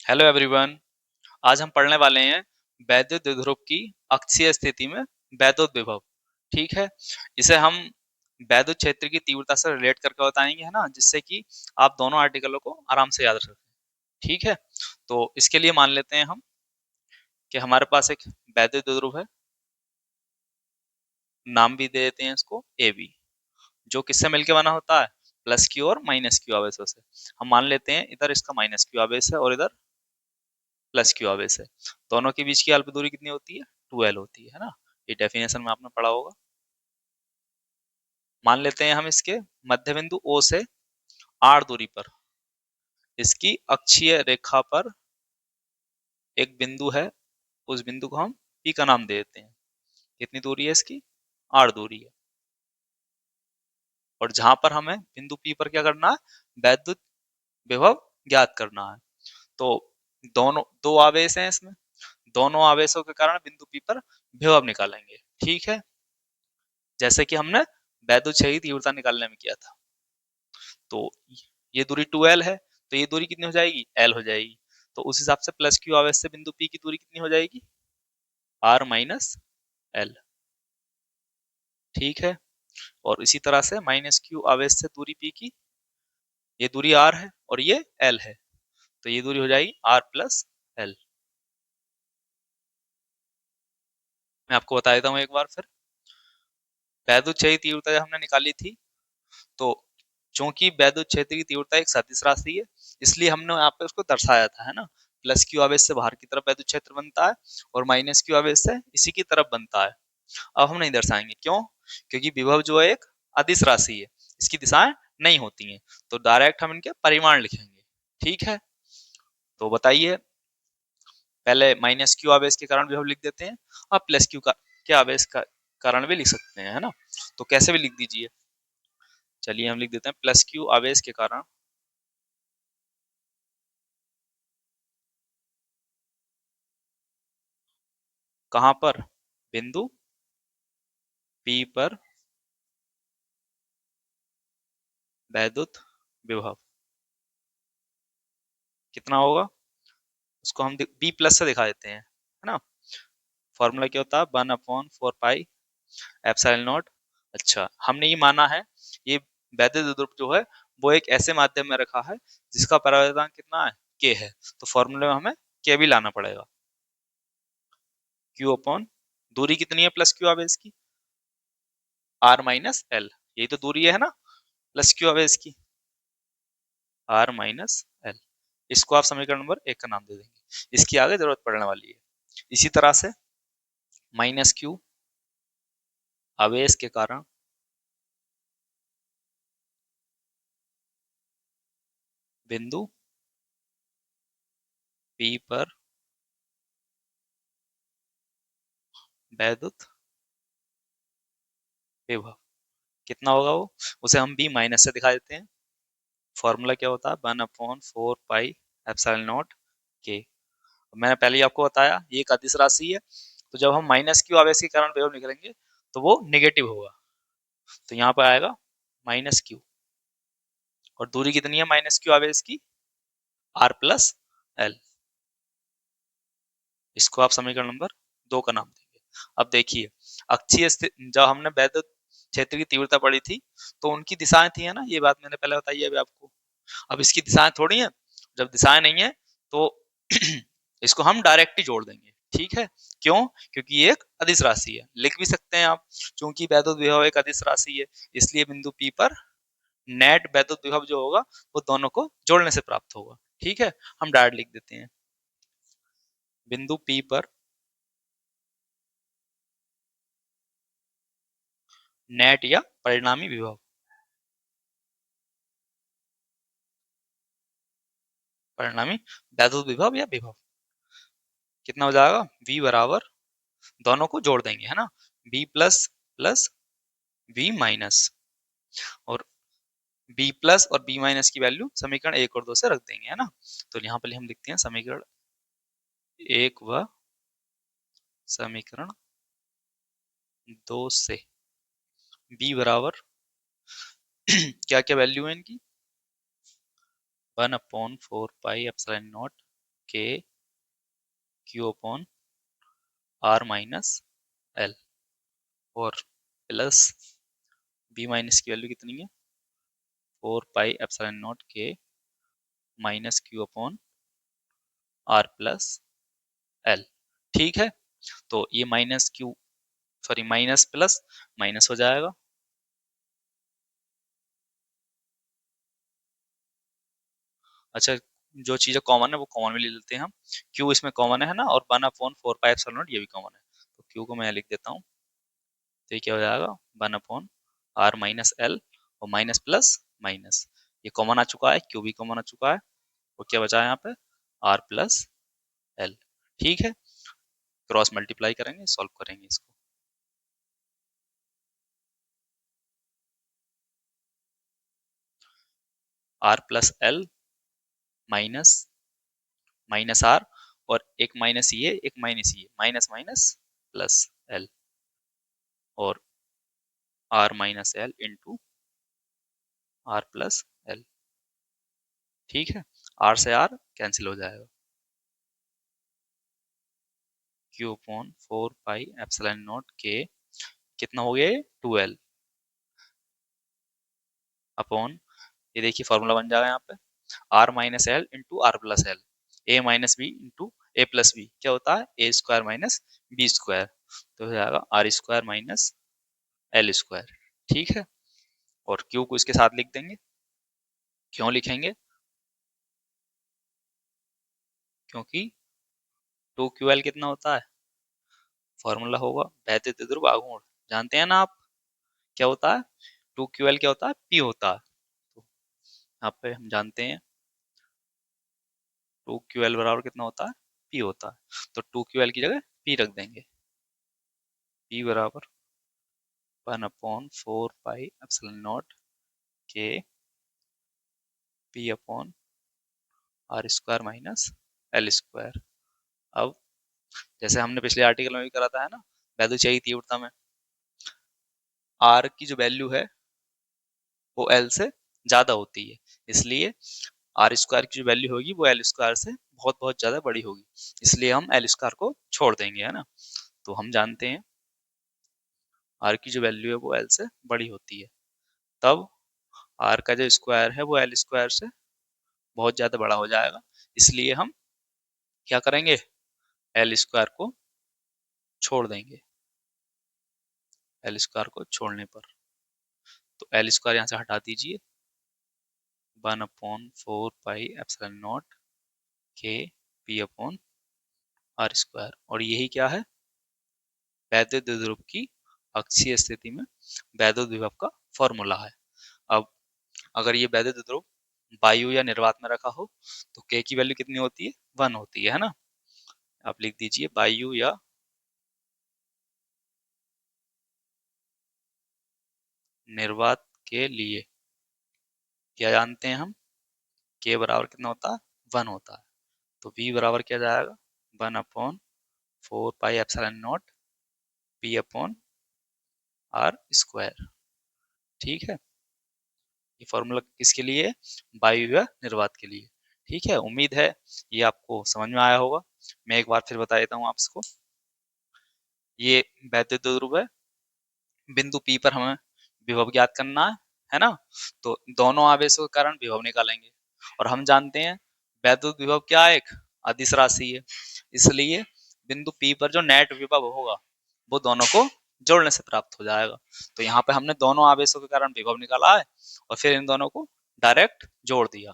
Hello everyone. आज हम पढ़ने वाले हैं वैद्युत द्विध्रुव की अक्षीय स्थिति में वैद्युत विभव। ठीक है। इसे हम वैद्युत क्षेत्र की तीव्रता से रिलेट करके बताएंगे, है ना, जिससे कि आप दोनों आर्टिकलों को आराम से याद रख सकें। ठीक है। तो इसके लिए मान लेते हैं हम कि हमारे पास एक वैद्युत द्विध्रुव है। नाम भी दे देते हैं इसको ए बी, जो किससे मिलकर बना होता है, प्लस क्यू और माइनस क्यू आवेशों से। हम मान लेते हैं इधर इसका माइनस क्यू आवेश है और इधर प्लस क्यू आवेश है। दोनों के बीच की अल्प दूरी कितनी होती है, 2l होती है ना। ये डेफिनेशन में आपने पढ़ा होगा। मान लेते हैं हम इसके मध्य बिंदु O से r दूरी पर इसकी अक्षीय रेखा पर एक बिंदु है। उस बिंदु को हम P का नाम दे देते हैं। कितनी दूरी है इसकी, r दूरी है। और जहां पर हमें बिंदु P पर क्या करना है, वैद्युत विभव ज्ञात करना है। तो दोनों दो आवेश हैं इसमें, दोनों आवेशों के कारण बिंदु P पर विभव निकालेंगे। ठीक है। जैसे कि हमने वैद्युत क्षेत्र की तीव्रता निकालने में किया था। तो ये दूरी 2l है, तो ये दूरी कितनी हो जाएगी, l हो जाएगी। तो उस हिसाब से प्लस क्यू आवेश से बिंदु P की दूरी कितनी हो जाएगी, r माइनस एल। ठीक है। और इसी तरह से माइनस क्यू आवेश से दूरी P की, ये दूरी r है और ये l है, तो ये दूरी हो जाएगी r प्लस एल। मैं आपको बता देता हूँ एक बार फिर। वैद्युत क्षेत्र की तीव्रता जब हमने निकाली थी, तो चूंकि वैद्युत क्षेत्र की तीव्रता एक सदिश राशि है, इसलिए हमने यहाँ पे उसको दर्शाया था, है ना। प्लस क्यू आवेश से बाहर की तरफ वैद्युत क्षेत्र बनता है और माइनस क्यू आवेश से इसी की तरफ बनता है। अब हम नहीं दर्शाएंगे, क्यों? क्योंकि विभव जो है एक अदिश राशि है, इसकी दिशाएं नहीं होती हैं, तो डायरेक्ट हम इनके परिमाण लिखेंगे। ठीक है। तो बताइए, पहले माइनस क्यू आवेश के कारण विभव लिख देते हैं, अब प्लस क्यू का के आवेश का कारण भी लिख सकते हैं, है ना। तो कैसे भी लिख दीजिए। चलिए हम लिख देते हैं प्लस क्यू आवेश के कारण कहां पर, बिंदु P पर वैद्युत विभव कितना होगा, उसको हम बी प्लस से दिखा देते हैं, है ना। फॉर्मूला क्या होता है, 1/4 पाई एप्सिलॉन नॉट। अच्छा, हमने ये माना है ये वैद्युत द्विध्रुव जो है वो एक ऐसे माध्यम में रखा है जिसका परावर्तन कितना है, के है। तो फॉर्मूले में हमें के भी लाना पड़ेगा। क्यू अपॉन दूरी कितनी है प्लस क्यू आवेश की, आर माइनस एल। यही तो दूरी है ना प्लस क्यू आवेश की, आर माइनस एल। इसको आप समीकरण नंबर 1 का नाम दे देंगे, इसकी आगे जरूरत पड़ने वाली है। इसी तरह से माइनस क्यू आवेश के कारण बिंदु P पर वैद्युत विभव कितना होगा, वो उसे हम B माइनस से दिखा देते हैं। फॉर्मूला क्या होता है, 1/4 पाई एप्सिलॉन नॉट के। मैंने पहले ही आपको बताया ये एक अदिश राशि है, तो जब हम माइनस क्यू आवेश के कारण विभव निकलेंगे तो वो नेगेटिव होगा। तो यहाँ पर आएगा माइनस क्यू, और दूरी कितनी है माइनस क्यू आवेश की, आर प्लस एल। इसको आप समीकरण नंबर 2 का नाम देंगे। अब देखिए, अक्षीय जब हमने वैद्युत क्षेत्र की तीव्रता पढ़ी थी तो उनकी दिशाएं थी, है ना, ये बात मैंने पहले बताई है अभी आपको। अब इसकी दिशाएं थोड़ी है, जब दिशाएं नहीं है तो इसको हम डायरेक्ट ही जोड़ देंगे। ठीक है। क्यों? क्योंकि ये एक अदिश राशि है, लिख भी सकते हैं आप। क्योंकि वैद्युत विभव एक अदिश राशि है, इसलिए बिंदु P पर नेट वैद्युत विभव जो होगा वो दोनों को जोड़ने से प्राप्त होगा। ठीक है। हम डायरेक्ट लिख देते हैं बिंदु P पर नेट या परिणामी विभव, परिणामी वैद्युत विभव या विभव कितना हो जाएगा, V बराबर, दोनों को जोड़ देंगे, है ना, V plus plus V minus, और B प्लस और B माइनस की वैल्यू समीकरण 1 और 2 से रख देंगे, है ना। तो यहाँ पर हम लिखते हैं समीकरण 1 व समीकरण 2 से B बराबर क्या क्या वैल्यू है इनकी, 1/4 पाई एप्सिलॉन नॉट के q upon R minus L, और प्लस बी माइनस की वैल्यू कितनी है 4 पाई एप्सिलॉन नॉट के minus q upon R plus L. ठीक है, तो ये minus q, sorry minus plus minus हो जाएगा। अच्छा, जो चीजें कॉमन है वो कॉमन में ले लेते हैं हम। क्यू इसमें कॉमन है ना, और 1/4 पाई एप्सिलॉन नॉट ये भी कॉमन है, तो क्यू को मैं लिख देता हूँ। तो ये क्या हो जाएगा 1/r माइनस एल, और माइनस प्लस माइनस, ये कॉमन आ चुका है, क्यू भी कॉमन आ चुका है, और क्या बचा है यहाँ पे आर प्लस एल। ठीक है, क्रॉस मल्टीप्लाई करेंगे, सॉल्व करेंगे इसको। R plus L minus minus R, और एक माइनस ये एक माइनस ये, माइनस माइनस प्लस एल, और R minus L into R plus L. ठीक है, आर से आर कैंसिल हो जाएगा, q upon 4 pi epsilon naught के, कितना हो गया 2l अपॉन, ये देखिए फॉर्मूला बन जाएगा यहाँ पे R minus L into R plus L, A minus B into A plus B, क्या होता है A square minus B square, तो हो जाएगा R square minus L square. ठीक है, और क्यू को इसके साथ लिख देंगे। क्यों लिखेंगे, क्योंकि 2ql कितना होता है, फॉर्मूला होगा वैद्युत द्विध्रुव आघूर्ण, जानते हैं ना आप क्या होता है, 2ql क्या होता है p होता है, तो यहाँ पे हम जानते हैं 2ql बराबर कितना होता है p होता है, तो 2ql की जगह p रख देंगे, p बराबर 1/4 पाई एप्सिलॉन नॉट के p upon R square minus L square. अब जैसे हमने पिछले आर्टिकल में भी करा था है ना, वैद्युत तीव्रता में आर की जो वैल्यू है वो एल से ज्यादा होती है, इसलिए आर स्क्वायर की जो वैल्यू होगी वो एल स्क्वायर से बहुत बहुत ज्यादा बड़ी होगी, इसलिए हम एल स्क्वायर को छोड़ देंगे, है ना। तो हम जानते हैं आर की जो वैल्यू है वो एल से बड़ी होती है, तब आर का जो स्क्वायर है वो एल स्क्वायर से बहुत ज्यादा बड़ा हो जाएगा, इसलिए हम क्या करेंगे एल स्क्वायर को छोड़ देंगे। एल स्क्वायर को छोड़ने पर, तो एल स्क्वायर यहाँ से हटा दीजिए, 1/4 पाई एप्सिलॉन नॉट के पी अपॉन आर स्क्वायर, और यही क्या है वैद्युत द्विध्रुव की अक्षीय स्थिति में वैद्युत विभव का फॉर्मूला है। अब अगर ये वैद्युत द्विध्रुव वायु या निर्वात में रखा हो तो के की वैल्यू कितनी होती है 1 होती है ना। आप लिख दीजिए वायु या निर्वात के लिए क्या जानते हैं हम, के बराबर कितना होता है 1 होता है, तो v बराबर क्या जाएगा 1/4 pi epsilon naught P upon R square. ठीक है, ये फॉर्मूला किसके लिए है, वायु या निर्वात के लिए। ठीक है, उम्मीद है ये आपको समझ में आया होगा। मैं एक बार फिर बता देता हूँ आपको, ये वैद्युत द्विध्रुव है, बिंदु P पर हमें विभव ज्ञात करना है ना, तो दोनों आवेशों के कारण विभव निकालेंगे, और हम जानते हैं वैद्युत विभव क्या है एक अदिश राशि है, इसलिए बिंदु P पर जो नेट विभव होगा वो दोनों को जोड़ने से प्राप्त हो जाएगा। तो यहाँ पे हमने दोनों आवेशों के कारण विभव निकाला है और फिर इन दोनों को डायरेक्ट जोड़ दिया।